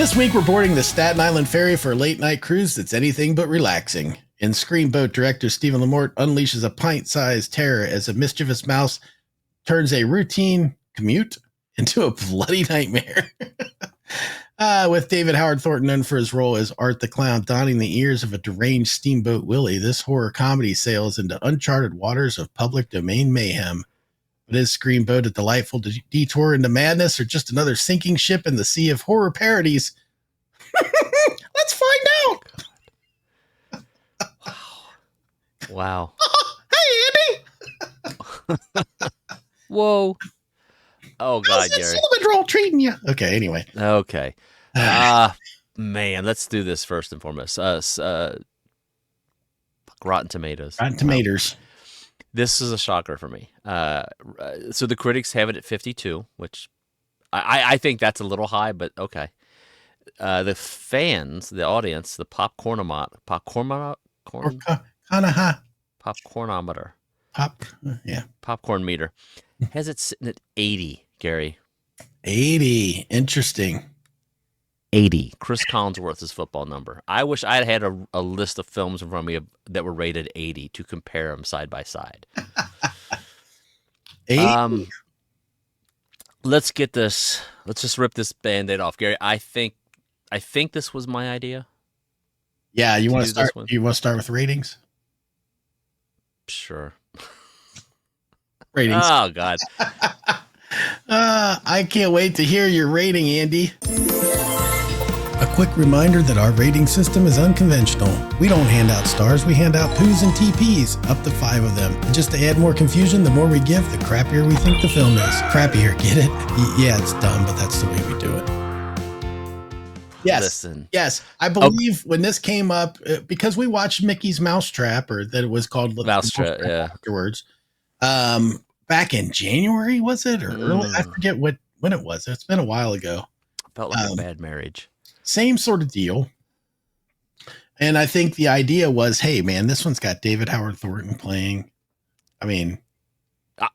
This week, we're boarding the Staten Island ferry for a late-night cruise that's anything but relaxing. In Screamboat, director Steven LaMorte unleashes a pint-sized terror as a mischievous mouse turns a routine commute into a bloody nightmare. With David Howard Thornton known for his role as Art the Clown donning the ears of a deranged Steamboat Willie, this horror comedy sails into uncharted waters of public domain mayhem. But is Screamboat a delightful detour into madness or just another sinking ship in the sea of horror parodies? Let's find out. Wow. Hey, Andy. Whoa. Oh, God, How's that Gary. cinnamon roll treating you? Okay, anyway. Okay. Man, let's do this first and foremost. Rotten Tomatoes. Rotten Tomatoes. This is a shocker for me. So the critics have it at 52, which I think that's a little high, but okay. The fans, the audience, the popcornometer, popcorn meter, has it sitting at 80, Gary. 80. Interesting. 80. Chris Collinsworth's football number. I wish I had a list of films in front of me that were rated 80 to compare them side by side. 80? Let's get this. Let's just rip this Band-Aid off, Gary. I think this was my idea. Yeah, you want to start? You want to start with ratings? Sure. Ratings. Oh God. I can't wait to hear your rating, Andy. A quick reminder that our rating system is unconventional. We don't hand out stars, we hand out poos and TPs, up to 5 of them. And just to add more confusion, the more we give, the crappier we think the film is. Crappier, get it? Yeah, it's dumb, but that's the way we do it. Yes, Listen. Yes. I believe when this came up, because we watched Mickey's Mousetrap, or that it was called Mousetrap, yeah. Afterwards. Back in January, was it? Or early? I forget when it was. It's been a while ago. Felt like a bad marriage. Same sort of deal. And I think the idea was, hey, man, this one's got David Howard Thornton playing. I mean,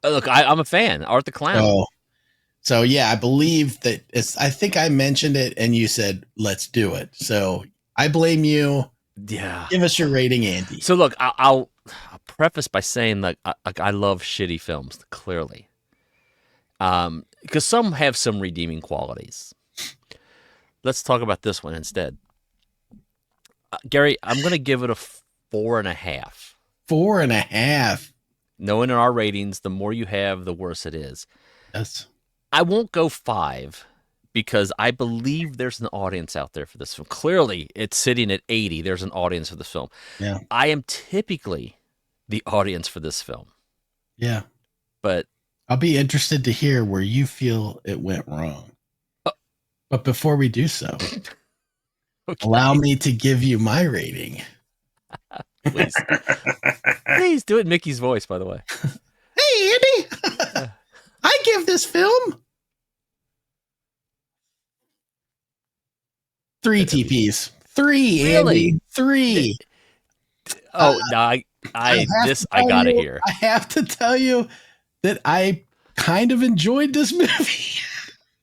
look, I'm a fan. Art the Clown. So yeah, I believe that I think I mentioned it and you said, let's do it. So I blame you. Yeah. Give us your rating, Andy. So look, I'll preface by saying that I love shitty films, clearly. Because some have some redeeming qualities. Let's talk about this one instead. Gary, I'm going to give it a 4.5. 4.5. Knowing our ratings, the more you have, the worse it is. Yes. I won't go 5 because I believe there's an audience out there for this film. Clearly, it's sitting at 80. There's an audience for this film. Yeah. I am typically the audience for this film. Yeah. But I'll be interested to hear where you feel it went wrong. But before we do so, allow me to give you my rating. Please. Please do it in Mickey's voice, by the way. Hey, Andy. I give this film 3 TPs. 3, Really? Andy. 3. Oh, no, I gotta hear. I have to tell you that I kind of enjoyed this movie.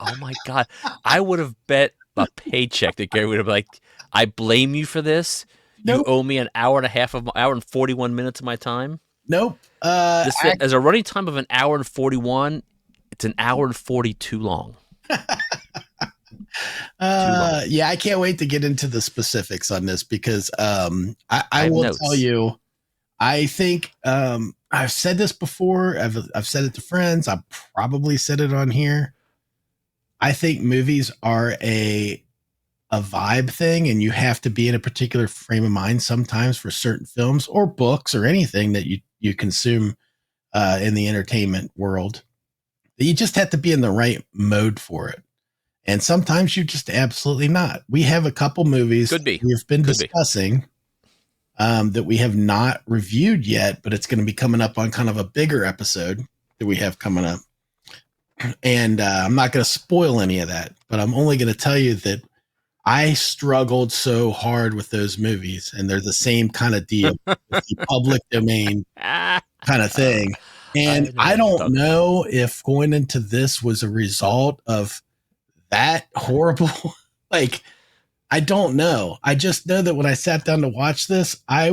Oh my God. I would have bet a paycheck that Gary would have been like, I blame you for this. Nope. You owe me an hour and 41 minutes of my time. Nope. As a running time of an hour and 41, it's an hour and 42 long. Yeah, I can't wait to get into the specifics on this because I will tell you, I think I've said this before. I've said it to friends. I've probably said it on here. I think movies are a vibe thing, and you have to be in a particular frame of mind sometimes for certain films or books or anything that you consume in the entertainment world. You just have to be in the right mode for it. And sometimes you're just absolutely not. We have a couple movies we've been discussing that we have not reviewed yet, but it's going to be coming up on kind of a bigger episode that we have coming up. And I'm not going to spoil any of that, but I'm only going to tell you that I struggled so hard with those movies, and they're the same kind of deal, with the public domain kind of thing. And I don't know if going into this was a result of that horrible Like, I don't know. I just know that when I sat down to watch this, I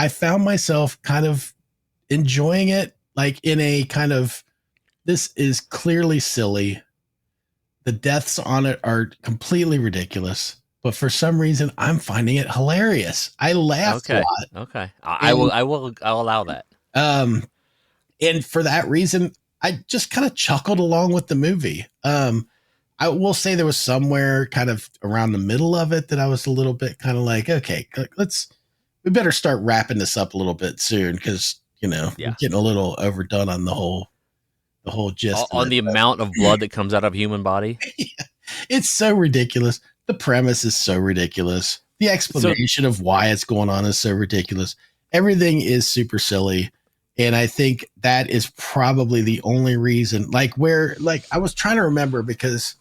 found myself kind of enjoying it, like in a kind of, this is clearly silly. The deaths on it are completely ridiculous, but for some reason, I'm finding it hilarious. I laughed a Okay. lot. Okay. I'll allow that. And for that reason, I just kind of chuckled along with the movie. I will say there was somewhere kind of around the middle of it that I was a little bit kind of like, okay, we better start wrapping this up a little bit soon, because we're getting a little overdone on the whole gist on the amount of blood that comes out of a human body. Yeah, it's so ridiculous. The premise is so ridiculous. The explanation of why it's going on is so ridiculous. Everything is super silly. And I think that is probably the only reason, like I was trying to remember, because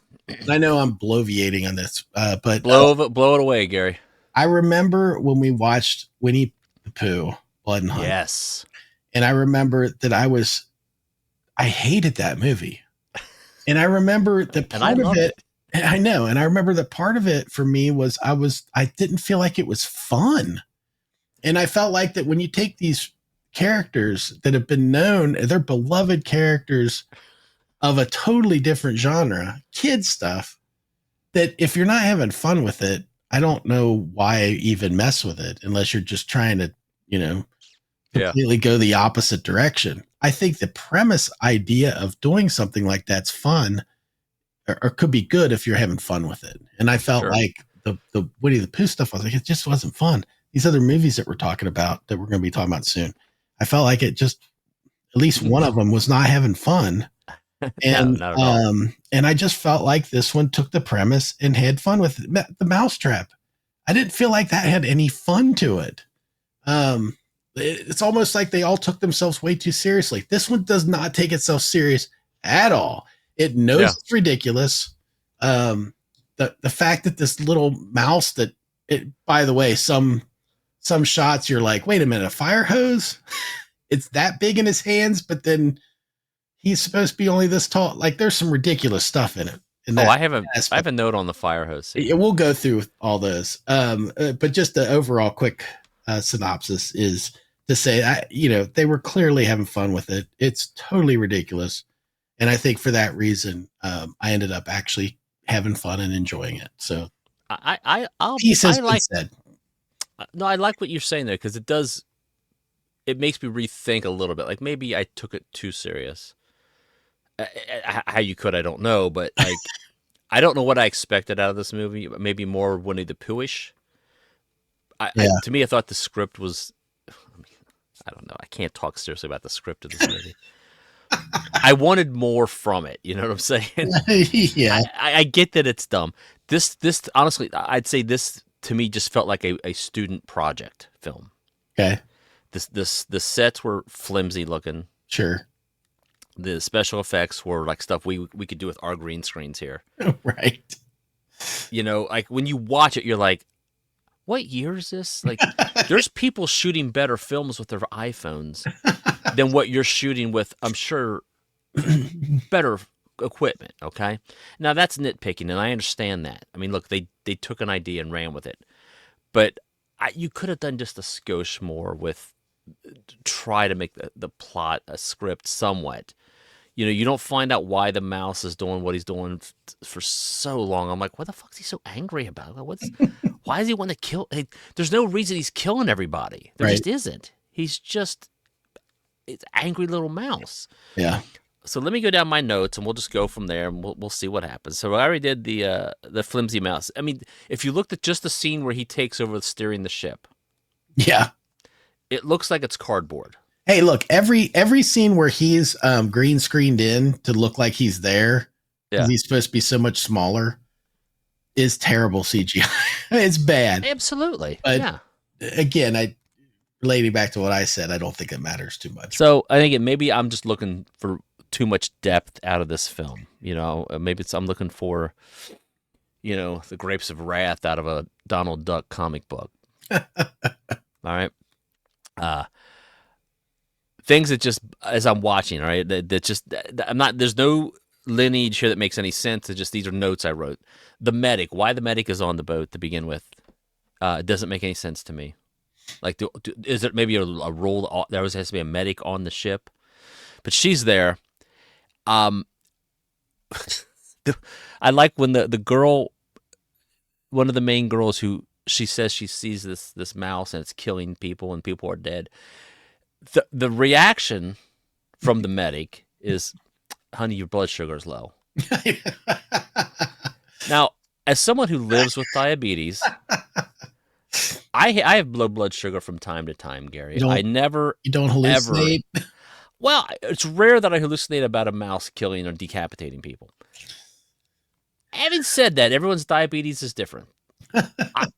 I know I'm bloviating on this, but blow it away, Gary. I remember when we watched Winnie the Pooh, Blood and Honey. Yes. And I remember that I hated that movie. And I remember that part of it. I know. And I remember that part of it for me was I didn't feel like it was fun. And I felt like that when you take these characters that have been known, they're beloved characters of a totally different genre, kid stuff, that if you're not having fun with it, I don't know why even mess with it, unless you're just trying to, completely go the opposite direction. I think the premise idea of doing something like that's fun, or could be good if you're having fun with it. And I felt like the Winnie the Pooh stuff, I was like, it just wasn't fun. These other movies that we're talking about, that we're going to be talking about soon, I felt like it just, at least one of them was not having fun. And, and I just felt like this one took the premise and had fun with it. The mousetrap, I didn't feel like that had any fun to it. It's almost like they all took themselves way too seriously. This one does not take itself serious at all. It knows it's ridiculous. The fact that this little mouse by the way, some shots you're like, wait a minute, a fire hose? It's that big in his hands, but then he's supposed to be only this tall. Like, there's some ridiculous stuff in it. I have a note on the fire hose scene. We'll go through all those. But just the overall quick synopsis is to say, they were clearly having fun with it. It's totally ridiculous. And I think for that reason, I ended up actually having fun and enjoying it. So I like what you're saying there, because it makes me rethink a little bit. Like, maybe I took it too serious. How you could, I don't know, but like, I don't know what I expected out of this movie. Maybe more Winnie the Pooh-ish. To me, I thought the script was, I don't know. I can't talk seriously about the script of this movie. I wanted more from it. You know what I'm saying? Yeah. I get that it's dumb. This honestly, I'd say this to me just felt like a student project film. Okay. The sets were flimsy looking. Sure. The special effects were like stuff we could do with our green screens here. Right. Like when you watch it, you're like, what year is this? Like, there's people shooting better films with their iPhones than what you're shooting with, I'm sure, better equipment, okay? Now, that's nitpicking, and I understand that. I mean, look, they took an idea and ran with it. But you could have done just a skosh more with, try to make the plot, a script somewhat. You don't find out why the mouse is doing what he's doing for so long. I'm like, what the fuck is he so angry about? Why does he want to kill? Hey, there's no reason he's killing everybody. There just isn't. He's just, it's angry little mouse. Yeah. So let me go down my notes, and we'll just go from there, and we'll see what happens. So I already did the flimsy mouse. I mean, if you looked at just the scene where he takes over steering the ship, yeah, it looks like it's cardboard. Hey, look, every scene where he's green screened in to look like he's there, because he's supposed to be so much smaller, is terrible CGI. It's bad. Absolutely. But again, relating back to what I said, I don't think it matters too much. So I think maybe I'm just looking for too much depth out of this film. Maybe I'm looking for, the grapes of wrath out of a Donald Duck comic book. All right. Things that just, as I'm watching, all right, that just, there's no lineage here that makes any sense. It's just these are notes I wrote. The medic. Why the medic is on the boat to begin with? It doesn't make any sense to me. Like, is there maybe a rule? There always has to be a medic on the ship, but she's there. I like when the girl, one of the main girls, who she says she sees this mouse and it's killing people and people are dead. The reaction from the medic is, "Honey, your blood sugar is low." Now, as someone who lives with diabetes, I have low blood sugar from time to time, Gary. You don't hallucinate? Ever, well, it's rare that I hallucinate about a mouse killing or decapitating people. Having said that, everyone's diabetes is different.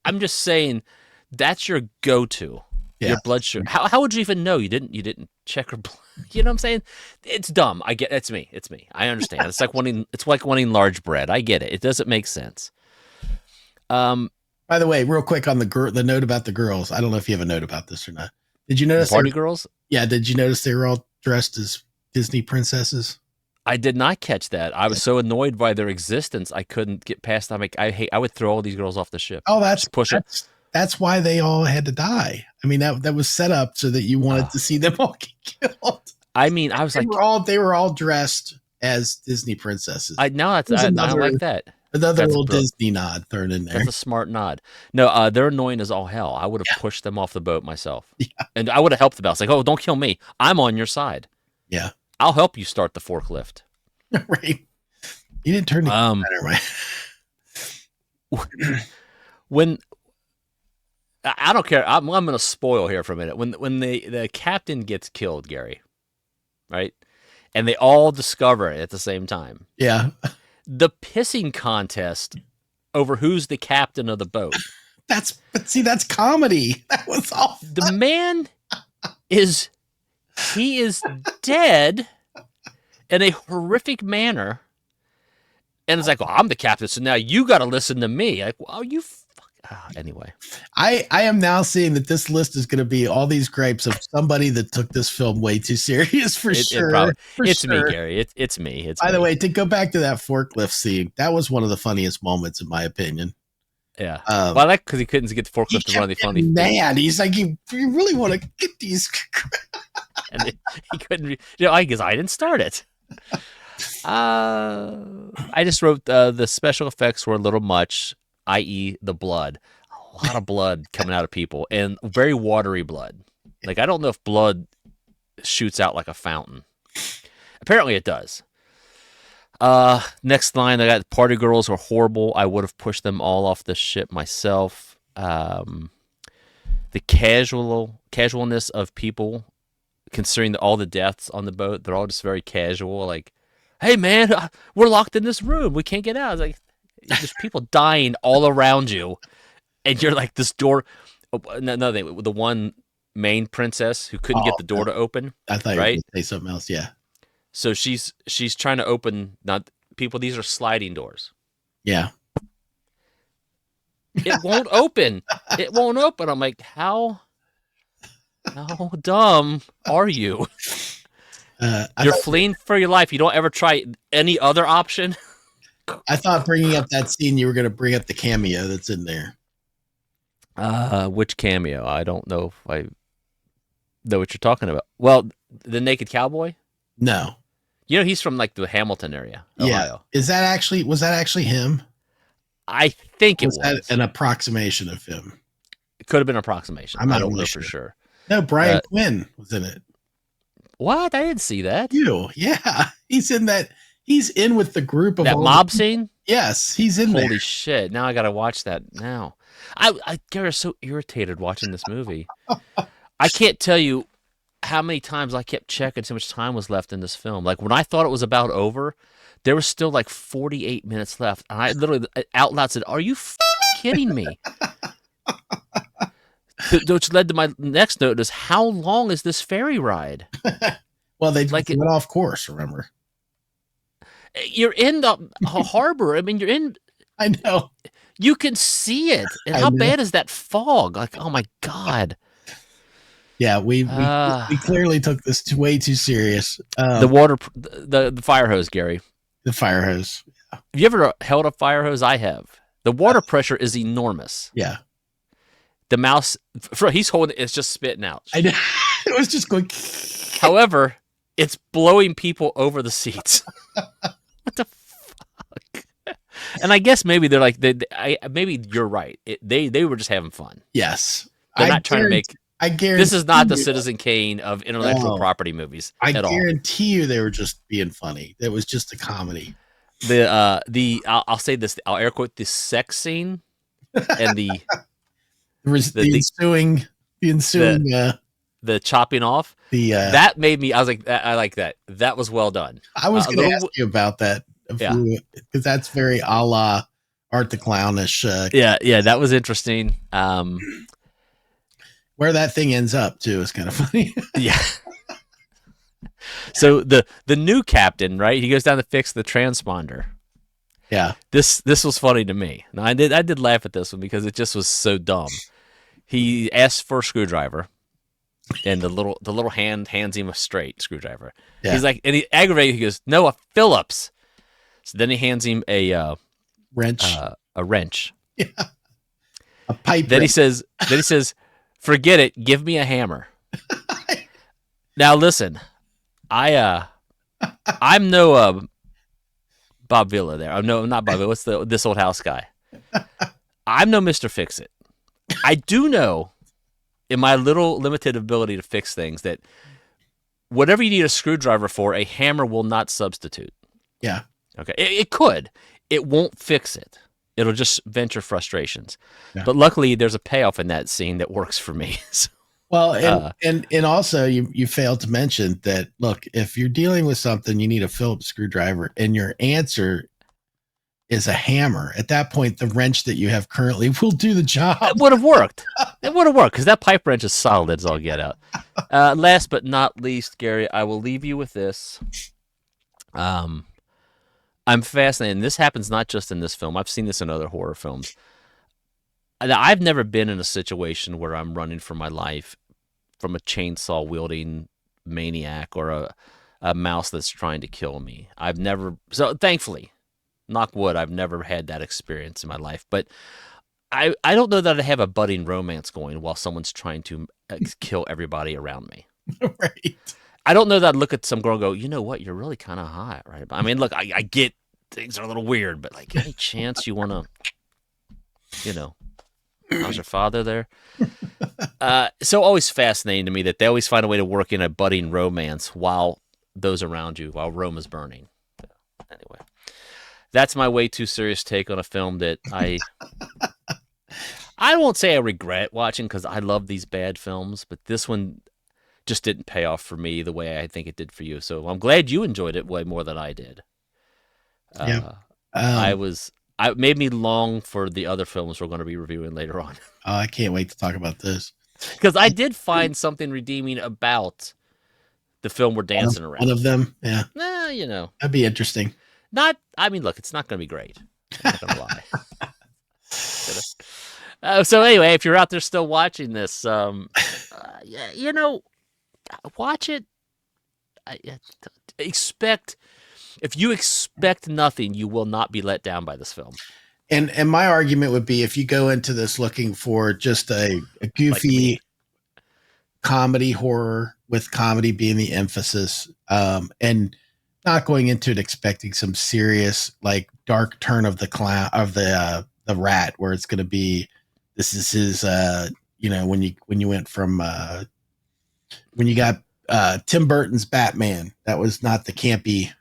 I'm just saying that's your go-to. Yeah. Your blood sugar. How would you even know you didn't check her blood? You know what I'm saying? It's dumb. I get it's me. I understand. It's like wanting large bread. I get it. It doesn't make sense. By the way, real quick on the note about the girls. I don't know if you have a note about this or not. Did you notice the party girls? Yeah. Did you notice they were all dressed as Disney princesses? I did not catch that. I was so annoyed by their existence, I couldn't get past them. I would throw all these girls off the ship. Oh, that's why they all had to die. I mean, that was set up so that you wanted to see them all get killed. I mean, I was they were all dressed as Disney princesses. I like that. Another little Disney nod thrown in there. That's a smart nod. No, they're annoying as all hell. I would have pushed them off the boat myself. Yeah. And I would have helped them out. It's like, oh, don't kill me. I'm on your side. Yeah. I'll help you start the forklift. Right. You didn't turn the right. When I don't care. I'm going to spoil here for a minute. When the captain gets killed, Gary, right? And they all discover it at the same time. Yeah. The pissing contest over who's the captain of the boat. That's comedy. That was all. The man is dead in a horrific manner. And it's like, well, I'm the captain, so now you got to listen to me. Like, well, you anyway. I am now seeing that this list is going to be all these gripes of somebody that took this film way too serious for sure. It's me, Gary. It's me. By the way, to go back to that forklift scene, that was one of the funniest moments in my opinion. Yeah. Well, I like because he couldn't get the forklift to run the funny thing. Man, he's like, you really want to get these. And he couldn't, I guess I didn't start it. I just wrote the special effects were a little much, i.e. the blood. A lot of blood coming out of people and very watery blood. Like, I don't know if blood shoots out like a fountain. Apparently it does. Next line, I got party girls were horrible. I would have pushed them all off the ship myself. The casualness of people, considering all the deaths on the boat, they're all just very casual. Like, hey man, we're locked in this room. We can't get out. It's like, there's people dying all around you, and you're like, this door. No, the one main princess who couldn't get the door to open. I thought you were going to say something else. Yeah. So she's trying to open. Not people. These are sliding doors. Yeah. It won't open. It won't open. I'm like, how dumb are you? You're fleeing for your life. You don't ever try any other option. I thought bringing up that scene, you were going to bring up the cameo that's in there. Which cameo? I don't know if I know what you're talking about. Well, the naked cowboy? No. He's from like the Hamilton area, Ohio. Yeah. Was that actually him? I think it was. That an approximation of him? It could have been an approximation. I don't know for sure. No, Brian Quinn was in it. What? I didn't see that. Yeah. He's in that. He's in with the group of that mob scene. Yes, he's in there. Holy shit! Now I got to watch that now. I get so irritated watching this movie. I can't tell you how many times I kept checking so much time was left in this film. Like, when I thought it was about over, there was still like 48 minutes left. And I literally out loud said, "Are you kidding me?" Which led to my next note is, how long is this ferry ride? Well, they went off course, remember? You're in the harbor. I mean, you're in. I know. You can see it. And how bad is that fog? Like, oh my God. Yeah, we clearly took this way too serious. The fire hose, Gary. The fire hose. Yeah. Have you ever held a fire hose? I have. The water pressure is enormous. Yeah. The mouse, he's holding it, it's just spitting out. I know. It was just going. However, it's blowing people over the seats. What the fuck? And I guess maybe they're like, maybe you're right. They were just having fun. Yes. They're not trying to make. I guarantee this is not the Citizen Kane of intellectual property movies. I guarantee you they were just being funny. It was just a comedy. I'll say this. I'll air quote the sex scene and the ensuing the chopping off. That made me. I was like, I like that. That was well done. I was going to ask you about that. Yeah, because that's very a la Art the Clownish. Yeah, that was interesting. Where that thing ends up too is kind of funny. Yeah. So the new captain, right? He goes down to fix the transponder. Yeah. This was funny to me. Now I did laugh at this one because it just was so dumb. He asks for a screwdriver, and the little hand hands him a straight screwdriver. Yeah. He's like, and he aggravated. He goes, "No, a Phillips." So then he hands him a wrench. A wrench. Yeah. A pipe. Then he says, "Forget it. Give me a hammer." Now listen, I'm no Bob Villa there. I'm not Bob Villa. What's this old house guy? I'm no Mr. Fix It. I do know, in my little limited ability to fix things, that whatever you need a screwdriver for, a hammer will not substitute. Yeah. Okay. It could. It won't fix it. It'll just vent your frustrations. Yeah. But luckily, there's a payoff in that scene that works for me. So, well, and also you failed to mention that, look, if you're dealing with something, you need a Phillips screwdriver, and your answer is a hammer. At that point, the wrench that you have currently will do the job. It would have worked. It would have worked because that pipe wrench is solid as all get out. Last but not least, Gary, I will leave you with this. I'm fascinated. And this happens not just in this film. I've seen this in other horror films. I've never been in a situation where I'm running for my life from a chainsaw wielding maniac or a mouse that's trying to kill me. I've never. So thankfully, knock wood, I've never had that experience in my life. But I don't know that I have a budding romance going while someone's trying to kill everybody around me. Right. I don't know that I'd look at some girl and go, you know what, you're really kind of hot, right? I mean, look, I get things are a little weird, but like, any chance you want to, how's your father there? So always fascinating to me that they always find a way to work in a budding romance while those around you, while Rome is burning. So, anyway, that's my way too serious take on a film that I won't say I regret watching because I love these bad films, but this one just didn't pay off for me the way I think it did for you. So I'm glad you enjoyed it way more than I did. Yeah. It made me long for the other films we're going to be reviewing later on. Oh, I can't wait to talk about this. Because I did find something redeeming about the film we're dancing around. One of them, yeah. That'd be interesting. Look, it's not going to be great. I'm not going to lie. So anyway, if you're out there still watching this, watch it. If you expect nothing, you will not be let down by this film. And my argument would be, if you go into this looking for just a goofy comedy horror with comedy being the emphasis, and not going into it expecting some serious like dark turn of the clown of the rat, where it's going to be, this is his when you went from when you got Tim Burton's Batman, that was not the campy.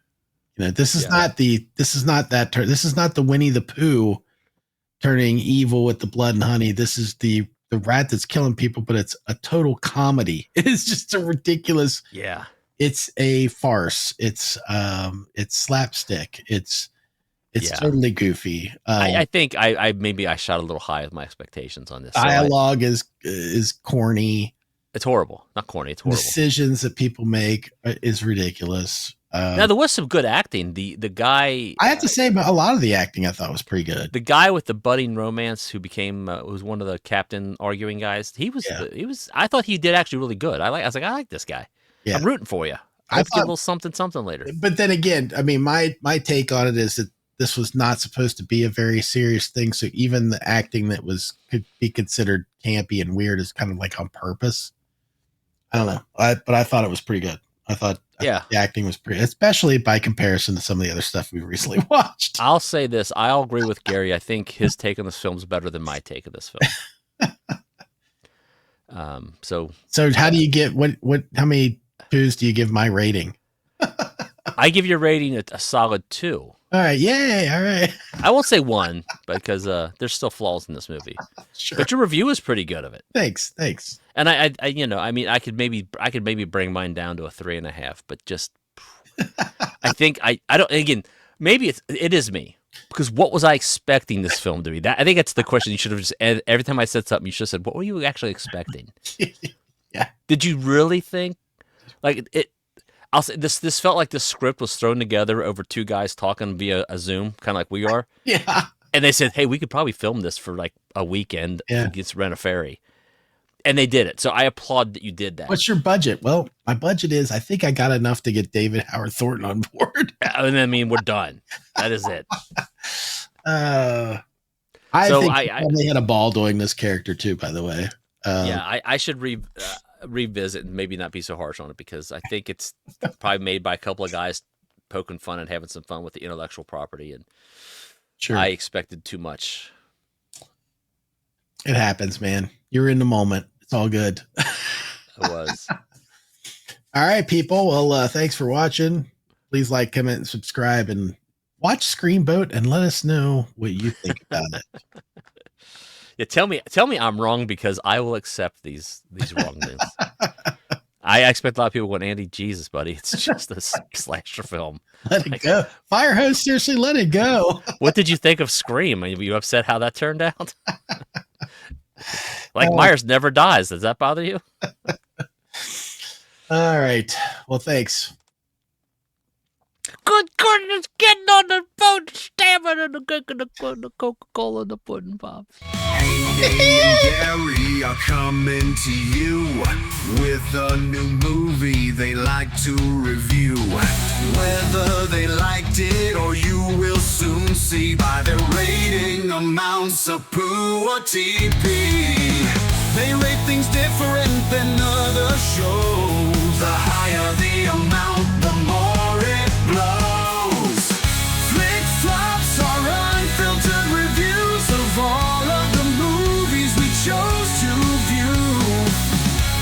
This is not the Winnie the Pooh turning evil with the blood and honey. This is the rat that's killing people, but it's a total comedy. It is just a ridiculous. Yeah. It's a farce. It's slapstick. It's totally goofy. I think I maybe I shot a little high with my expectations on this. Dialogue is corny. It's horrible. Not corny. It's horrible. Decisions that people make is ridiculous. Now there was some good acting. The guy, I have to say, a lot of the acting I thought was pretty good. The guy with the budding romance who became was one of the captain arguing guys. He was. I thought he did actually really good. I was like, I like this guy. Yeah. I'm rooting for you. Let's get a little something later. But then again, I mean, my take on it is that this was not supposed to be a very serious thing. So even the acting that could be considered campy and weird is kind of like on purpose. I don't know. But I thought it was pretty good. I thought the acting was pretty, especially by comparison to some of the other stuff we've recently watched. I'll say this. I'll agree with Gary. I think his take on this film is better than my take of this film. So how do you get how many twos do you give my rating? I give your rating a solid 2. All right. Yay. All right. I won't say 1 because there's still flaws in this movie. Sure. But your review is pretty good of it. Thanks. And I could maybe bring mine down to a 3.5, but just I think I don't. Again, maybe it is me, because what was I expecting this film to be? I think that's the question. You should have just, every time I said something, you should have said, "What were you actually expecting?" Yeah. Did you really think like it? I'll say this felt like the script was thrown together over 2 guys talking via a Zoom, kind of like we are. Yeah. And they said, "Hey, we could probably film this for like a weekend. Yeah. Just rent a ferry." And they did it. So I applaud that you did that. What's your budget? Well, my budget is, I think I got enough to get David Howard Thornton on board. And I mean, we're done. That is it. I think I probably had a ball doing this character too, by the way. I should revisit and maybe not be so harsh on it, because I think it's probably made by a couple of guys poking fun and having some fun with the intellectual property. And sure, I expected too much. It happens, man. You're in the moment. It's all good. It was. All right, people. Well, thanks for watching. Please like, comment, and subscribe, and watch Screamboat and let us know what you think about it. Yeah, tell me I'm wrong, because I will accept these wrongness. I expect a lot of people going, "Andy, Jesus, buddy, it's just a slasher film. Let it go. Fire hose, seriously, let it go." What did you think of Scream? Are you upset how that turned out? Like Myers never dies. Does that bother you? All right. Well, thanks. Good goodness, getting on the boat, stabbing and the Coca-Cola and the pudding pops. Andy and Gary are coming to you with a new movie they like to review. Whether they liked it or you will soon see by their rating amounts of poo or TP. They rate things different than other shows. The higher the amount, the more it blows. Flick flops are unfiltered reviews of all of the movies we chose to view.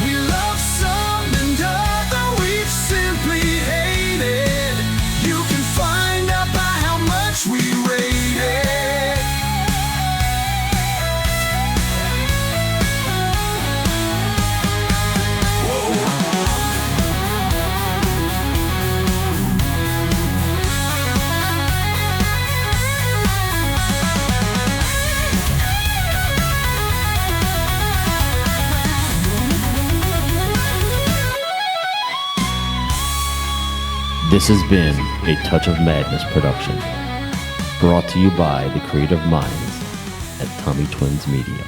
We love some and other we've simply hated. You can find out by how much we rate it. This has been a Touch of Madness production, brought to you by the creative minds at Tommy Twins Media.